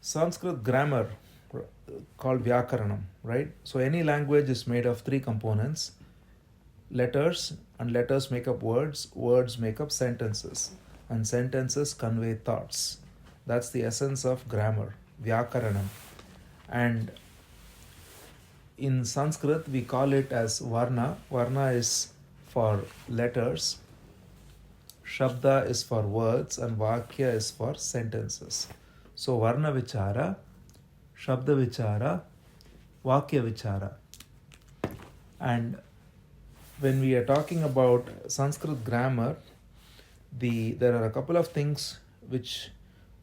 Sanskrit grammar called Vyakaranam, right? So any language is made of three components: letters, and letters make up words, words make up sentences, and sentences convey thoughts. That's the essence of grammar, Vyakaranam. And in Sanskrit, we call it as Varna. Varna is for letters, Shabda is for words, and Vakya is for sentences. So Varna Vichara, Shabda Vichara, Vakya Vichara. And when we are talking about Sanskrit grammar, there are a couple of things which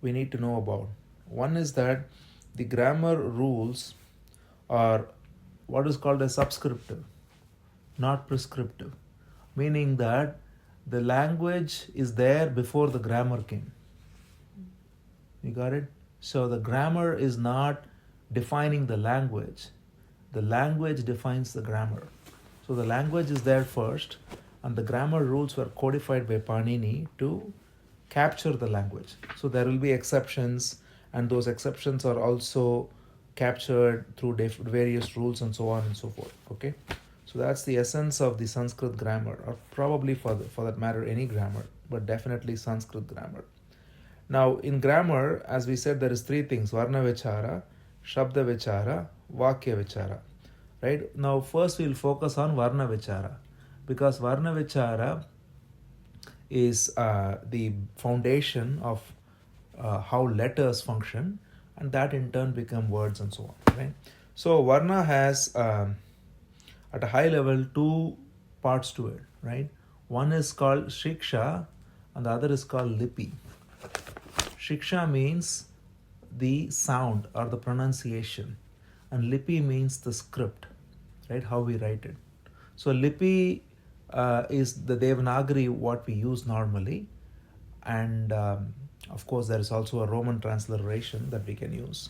we need to know about. One is that the grammar rules are what is called a subscriptive, not prescriptive, meaning that the language is there before the grammar came. You got it? So the grammar is not defining the language defines the grammar. So the language is there first, and the grammar rules were codified by Panini to capture the language. So there will be exceptions, and those exceptions are also captured through various rules and so on and so forth. Okay, so that's the essence of the Sanskrit grammar, or probably for that matter any grammar, but definitely Sanskrit grammar. Now in grammar, as we said, there is three things: Varna Vichara, Shabda Vichara, Vakya Vichara. Right? Now first we'll focus on Varna Vichara, because Varna Vichara is the foundation of how letters function, and that in turn become words and so on. Right? So Varna has at a high level two parts to it. Right? One is called Shiksha, and the other is called Lipi. Shiksha means the sound or the pronunciation, and Lipi means the script, right? How we write it. So Lipi is the Devanagari, what we use normally, and of course there is also a Roman transliteration that we can use,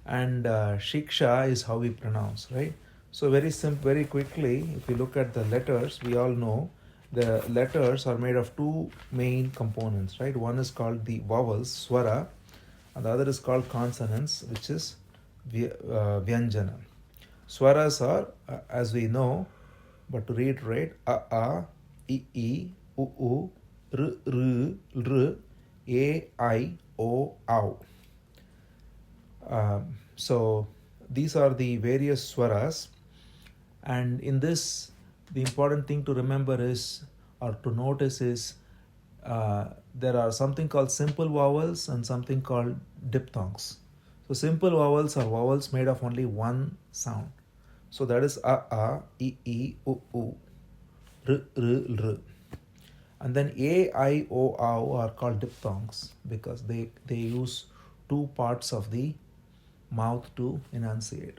and Shiksha is how we pronounce, right? So very quickly, if you look at the letters, we all know the letters are made of two main components, right? One is called the vowels, Swara, and the other is called consonants, which is Vyanjana. Swaras are, as we know, but to reiterate, A, I, U, R, A, I, O, Au. So these are the various swaras, and in this, the important thing to remember is, or to notice is, there are something called simple vowels and something called diphthongs. So simple vowels are vowels made of only one sound. So that is A, I, U, R. And then A, I, O, Au are called diphthongs because they use two parts of the mouth to enunciate.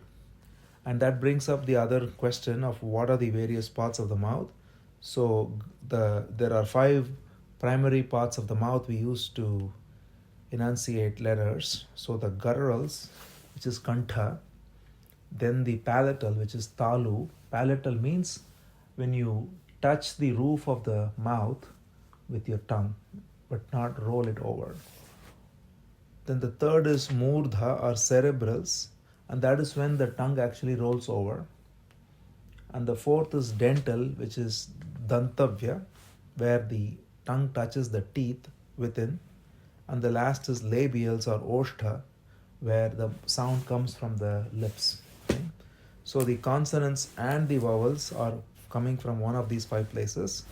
And that brings up the other question of what are the various parts of the mouth. So there are 5 primary parts of the mouth we use to enunciate letters. So the gutturals, which is kantha, then the palatal, which is talu. Palatal means when you touch the roof of the mouth with your tongue, but not roll it over. Then the third is murdha or cerebrals, and that is when the tongue actually rolls over. And the fourth is dental, which is dantavya, where the tongue touches the teeth within. And the last is labials or oshtha, where the sound comes from the lips. Okay? So the consonants and the vowels are coming from one of these 5 places.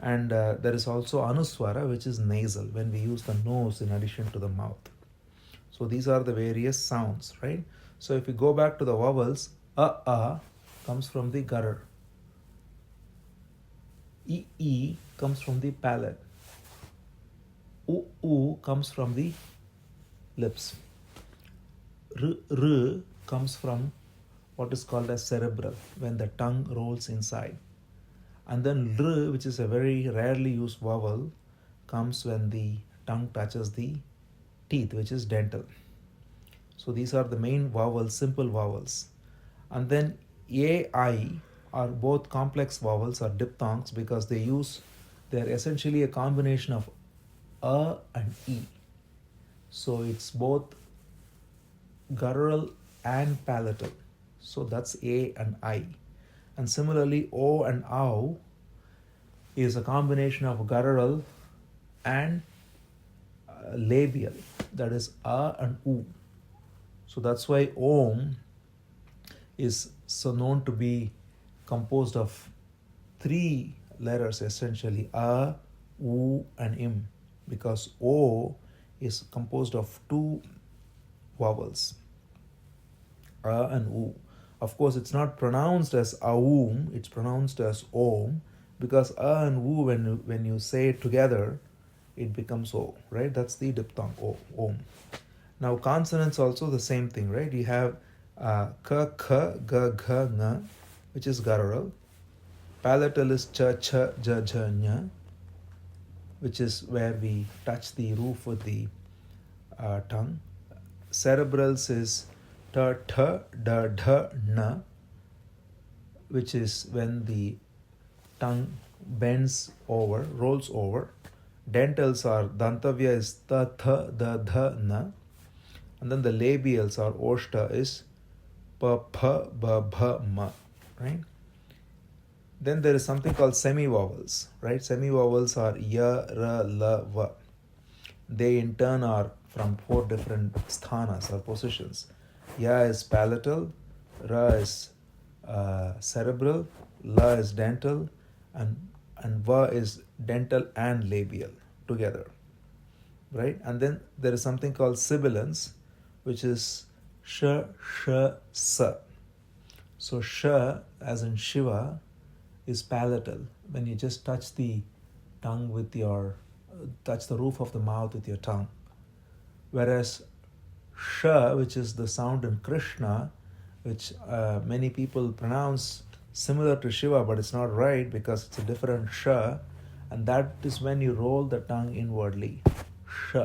And there is also anuswara, which is nasal, when we use the nose in addition to the mouth. So these are the various sounds, right? So if we go back to the vowels, A comes from the guttur. E comes from the palate. U comes from the lips. R comes from what is called as cerebral, when the tongue rolls inside. And then R, which is a very rarely used vowel, comes when the tongue touches the teeth, which is dental. So these are the main vowels, simple vowels. And then A, I are both complex vowels or diphthongs because they're essentially a combination of A and E. So it's both guttural and palatal. So that's A and I. And similarly, O and Ow is a combination of guttural and labial. That is A and U. So that's why Om is so known to be composed of three letters essentially, A, U and Im, because O is composed of two vowels, A and U. Of course, it's not pronounced as Aum, it's pronounced as Om, because A and U, when you say it together, it becomes O, right? That's the diphthong, O, Om. Now, consonants also the same thing, right? You have K, K, G, G, Ng, which is guttural. Palatal is Ch, Ch, J, J, Ñ, which is where we touch the roof with the tongue. Cerebrals is T, T, D, D, N, which is when the tongue bends over, rolls over. Dentals are Dantavya is Ta, Tha, Da, Dha, Na. And then the labials are Oshta is Pa, Pa, Ba, Bha, Ma. Right? Then there is something called semivowels. Right? Semivowels are Ya, Ra, La, Va. They in turn are from four different sthanas or positions. Ya is palatal, Ra is cerebral, La is dental, and Va is dental and labial together, right? And then there is something called sibilance, which is sh, sa. So sh, as in Shiva, is palatal. When you just touch the tongue with your, touch the roof of the mouth with your tongue. Whereas sh, which is the sound in Krishna, which many people pronounce similar to Shiva, but it's not right because it's a different sh, and that is when you roll the tongue inwardly. Sh.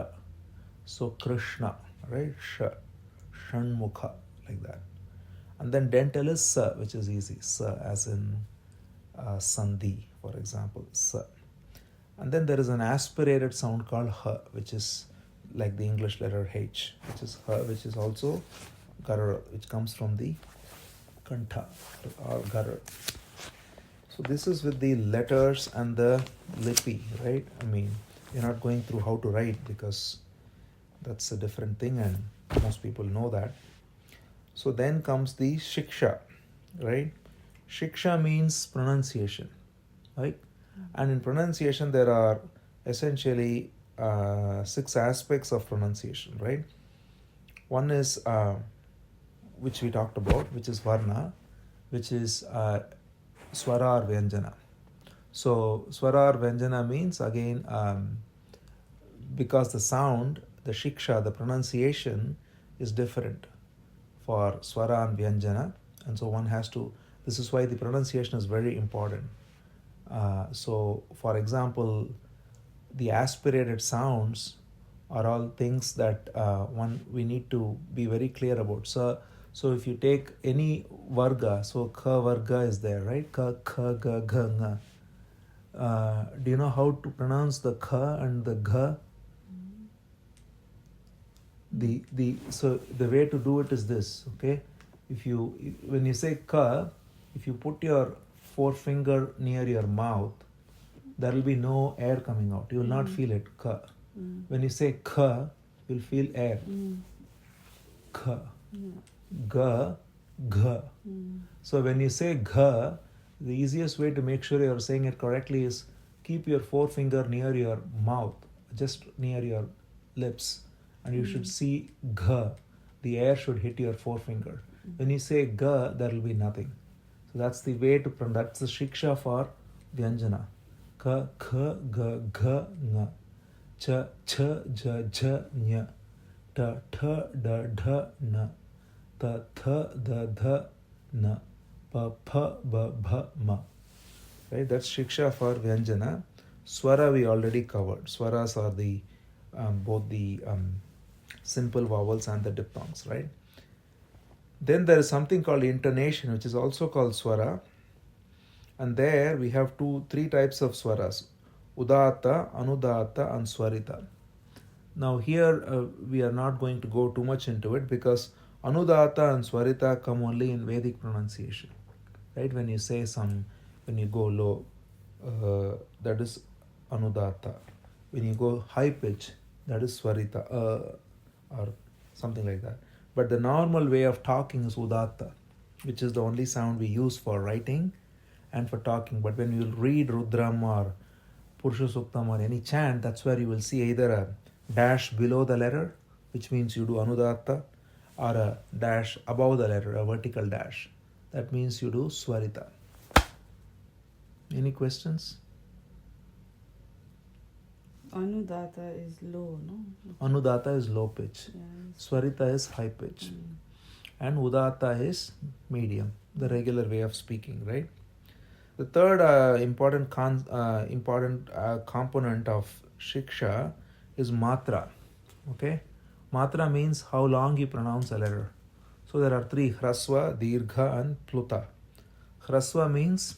So Krishna, right? Sh. Shanmukha, like that. And then dental is sa, which is easy. Sa, as in Sandhi, for example. Sa. And then there is an aspirated sound called ha, which is like the English letter H, which is ha, which is also guttural, which comes from the kantha or guttural. So this is with the letters and the lipi, right? I mean, you're not going through how to write because that's a different thing and most people know that. So then comes the shiksha, right? Shiksha means pronunciation, right? And in pronunciation there are essentially 6 aspects of pronunciation, right? One is which we talked about, which is varna, which is swara or vyanjana. So swara or vyanjana means again because the sound, the shiksha, the pronunciation is different for swara and vyanjana, and so one has to, this is why the pronunciation is very important. So for example, the aspirated sounds are all things that we need to be very clear about. So if you take any varga, so ka varga is there, right? Ka, kha, ga, gha, nga. Do you know how to pronounce the kha and the gha? So the way to do it is this, okay? When you say ka, if you put your forefinger near your mouth, there will be no air coming out. You will not feel it. Ka. When you say kha, you'll feel air. Kha. Ga, gha. So when you say gha, the easiest way to make sure you're saying it correctly is keep your forefinger near your mouth, just near your lips, and you should see gha. The air should hit your forefinger. When you say ga, there will be nothing. So that's the way to pronounce. That's the shiksha for vyanjana. Ka, kha, ga, gha, nga. Cha, cha, ja, ja, nya. Ta, tha, da, dha, na. Ta, tha, da, dha, na. Pa, pha, ba, bha, ma. Right? That's shiksha for vyanjana. Swara we already covered. Swaras are the both the simple vowels and the diphthongs, right? Then there is something called intonation, which is also called swara. And there we have 3 types of swaras: udata, anudata, and swarita. Now here we are not going to go too much into it because Anudata and Swarita come only in Vedic pronunciation. Right? When you say when you go low, that is Anudata. When you go high pitch, that is Swarita, or something like that. But the normal way of talking is Udatta, which is the only sound we use for writing and for talking. But when you read Rudram or Purusha Suktam or any chant, that's where you will see either a dash below the letter, which means you do Anudatta, or a dash above the letter, a vertical dash. That means you do Swarita. Any questions? Anudata is low, no? Anudata is low pitch. Yeah, Swarita is high pitch. And Udata is medium, the regular way of speaking, right? The third important component of Shiksha is Matra. Okay? Matra means how long you pronounce a letter. So there are three: Hrasva, Dirgha, and Pluta. Hrasva means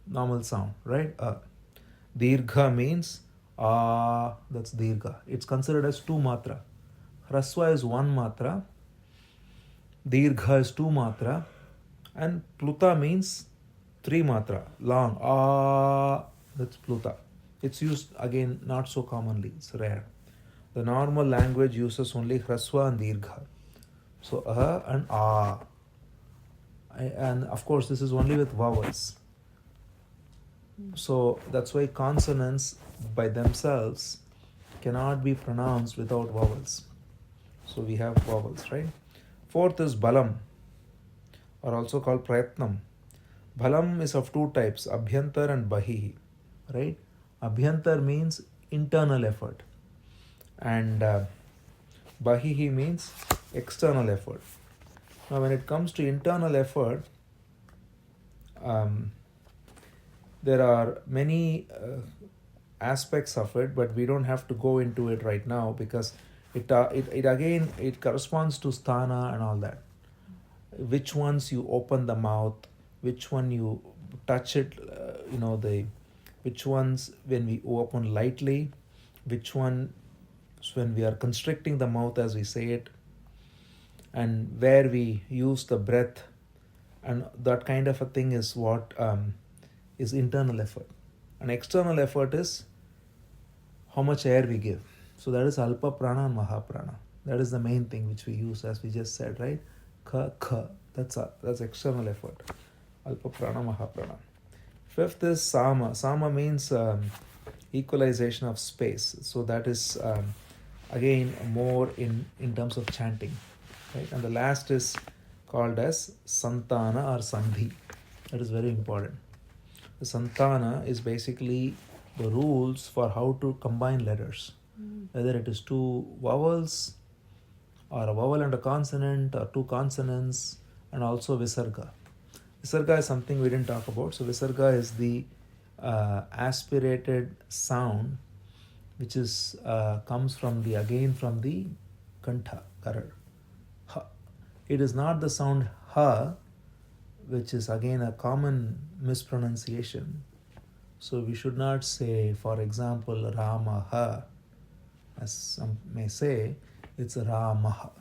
normal sound, right? Dirgha means that's Dirgha. It's considered as 2 matra. Hrasva is 1 matra. Dirgha is 2 matra. And Pluta means 3 matra, long. That's Pluta. It's used again not so commonly. It's rare. The normal language uses only Hrasva and Dirgha. So and and of course this is only with vowels. So that's why consonants by themselves cannot be pronounced without vowels. So we have vowels, right? Fourth is Balam, or also called Prayatnam. Balam is of 2 types, Abhyantar and Bahihi, right? Abhyantar means internal effort, and Bahihi means external effort. Now when it comes to internal effort, there are many aspects of it, but we don't have to go into it right now because it corresponds to sthana and all that. Which ones you open the mouth, which one you touch it, which ones when we open lightly, which one when we are constricting the mouth as we say it, and where we use the breath, and that kind of a thing is what is internal effort. And external effort is how much air we give. So that is Alpa Prana and Mahaprana. That is the main thing which we use, as we just said, right? Kha. That's external effort. Alpa Prana, Mahaprana. Fifth is Sama. Sama means equalization of space. So that is again more in terms of chanting, right? And the last is called as Santana or Sandhi. That is very important. The Santana is basically the rules for how to combine letters, whether it is 2 vowels or a vowel and a consonant, or 2 consonants, and also Visarga. Visarga is something we didn't talk about. So Visarga is the aspirated sound which is comes from the Kantha, Karar. Ha. It is not the sound Ha, which is again a common mispronunciation. So we should not say, for example, Ramaha, as some may say, it's Ramaha.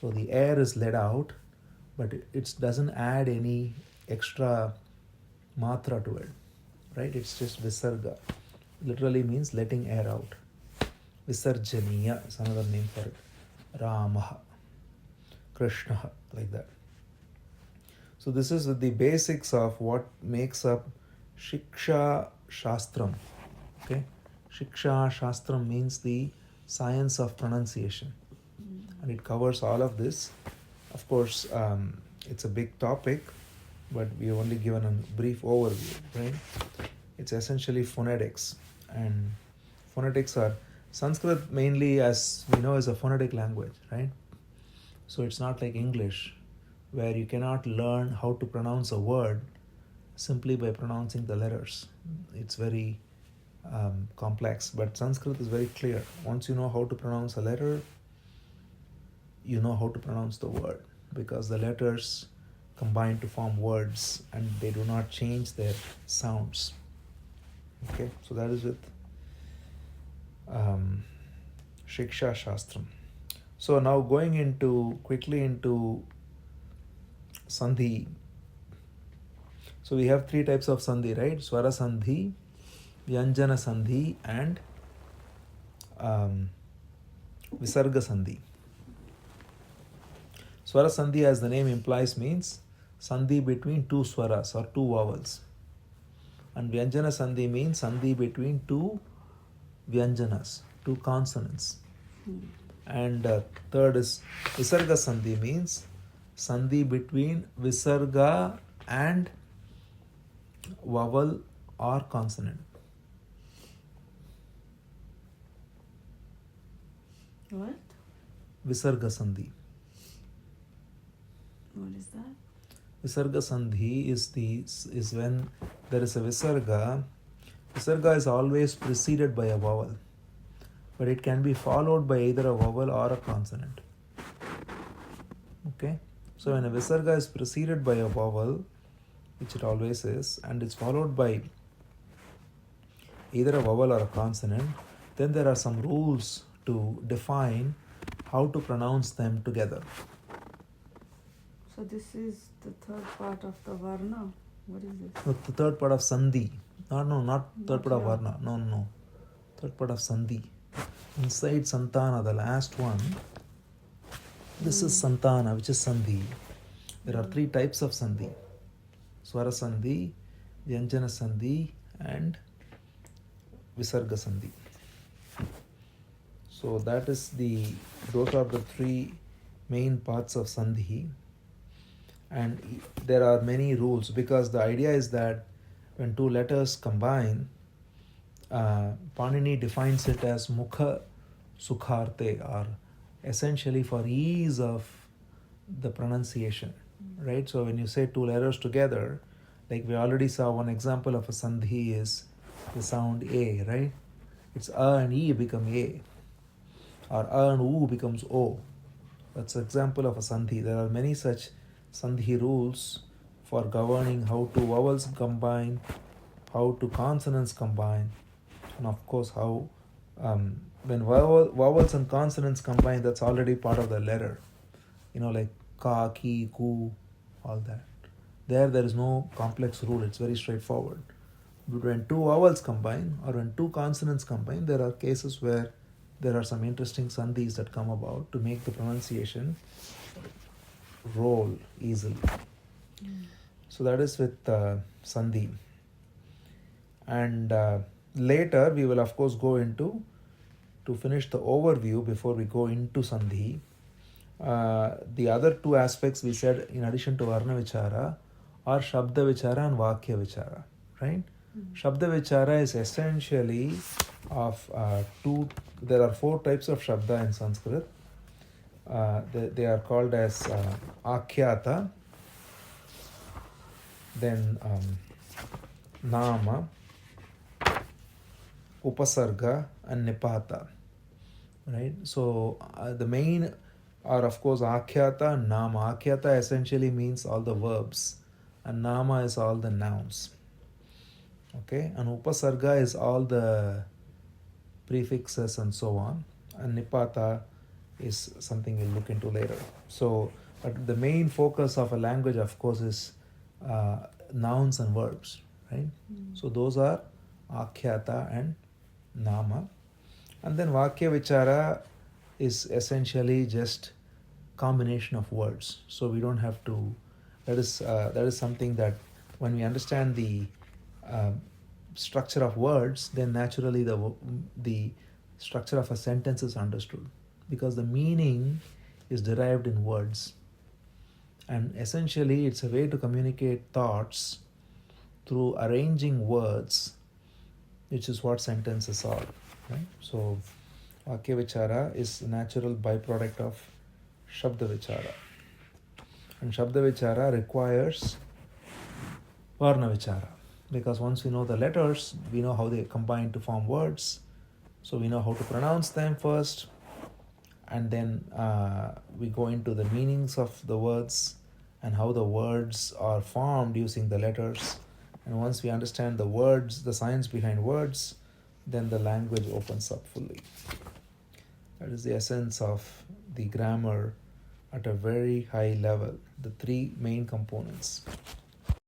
So the air is let out, but it doesn't add any extra matra to it, right? It's just Visarga. Literally means letting air out. Visarjaniya is another name for it. Ramaha, Krishnaha, like that. So this is the basics of what makes up Shiksha Shastram. Okay, Shiksha Shastram means the science of pronunciation, and it covers all of this. Of course, it's a big topic, but we have only given a brief overview, right? It's essentially phonetics, and phonetics are Sanskrit mainly, as we know, is a phonetic language, right? So it's not like English, where you cannot learn how to pronounce a word simply by pronouncing the letters. It's very complex, but Sanskrit is very clear. Once you know how to pronounce a letter, you know how to pronounce the word, because the letters combine to form words and they do not change their sounds. Okay, so that is with Shiksha Shastram. So now going quickly into Sandhi. So we have three types of Sandhi, right? Swara Sandhi, Vyanjana Sandhi, and Visarga Sandhi. Swara Sandhi, as the name implies, means Sandhi between two swaras or two vowels. And Vyanjana Sandhi means Sandhi between two Vyanjanas, two consonants. And third is Visarga Sandhi, means Sandhi between Visarga and vowel or consonant. What? Visarga Sandhi. What is that? Visarga Sandhi is when there is a Visarga. Visarga is always preceded by a vowel, but it can be followed by either a vowel or a consonant. Okay? So when a Visarga is preceded by a vowel, which it always is, and it's followed by either a vowel or a consonant, then there are some rules to define how to pronounce them together. So this is the third part of the Varna. What is this? No, the third part of Sandhi. No, not third part of here. Varna. No. Third part of Sandhi. Inside Santana, the last one, this is Santana, which is Sandhi. There are three types of Sandhi. Swara Sandhi, Vyanjana Sandhi, and Visarga Sandhi. So those are the three main parts of Sandhi. And there are many rules, because the idea is that when two letters combine, Panini defines it as Mukha Sukharte, or essentially for ease of the pronunciation, right? So when you say two letters together, like we already saw, one example of a Sandhi is the sound A, right? It's A and E become A, or A and U becomes O. That's an example of a Sandhi. There are many such Sandhi rules for governing how two vowels combine, how two consonants combine, and of course how when vowels and consonants combine, that's already part of the letter. Like ka, ki, ku, all that. There is no complex rule. It's very straightforward. But when two vowels combine or when two consonants combine, there are cases where there are some interesting sandhis that come about to make the pronunciation roll easily. So that is with sandhi. And later we will of course go into, to finish the overview before we go into sandhi, the other two aspects we said in addition to varna vichara are shabda vichara and vakya vichara, right? Shabda vichara is essentially of there are four types of shabda in Sanskrit. They are called as akhyata, then nama, upasarga, and nipata, right? So the main are of course akhyata and nama. Akhyata essentially means all the verbs, and nama is all the nouns. Okay, and upasarga is all the prefixes and so on, and nipata is something we'll look into later. So, but the main focus of a language, of course, is nouns and verbs, right? So those are akhyata and nama, and then vakya vichara is essentially just combination of words. So we don't have to. That is something that when we understand the structure of words, then naturally the structure of a sentence is understood, because the meaning is derived in words, and essentially it's a way to communicate thoughts through arranging words, which is what sentences are, right? So vakya vichara is a natural byproduct of shabda vichara, and shabda vichara requires varna vichara, because once we know the letters, we know how they combine to form words, so we know how to pronounce them first, and then we go into the meanings of the words and how the words are formed using the letters. And once we understand the words, the science behind words, then the language opens up fully. That is the essence of the grammar at a very high level, the three main components.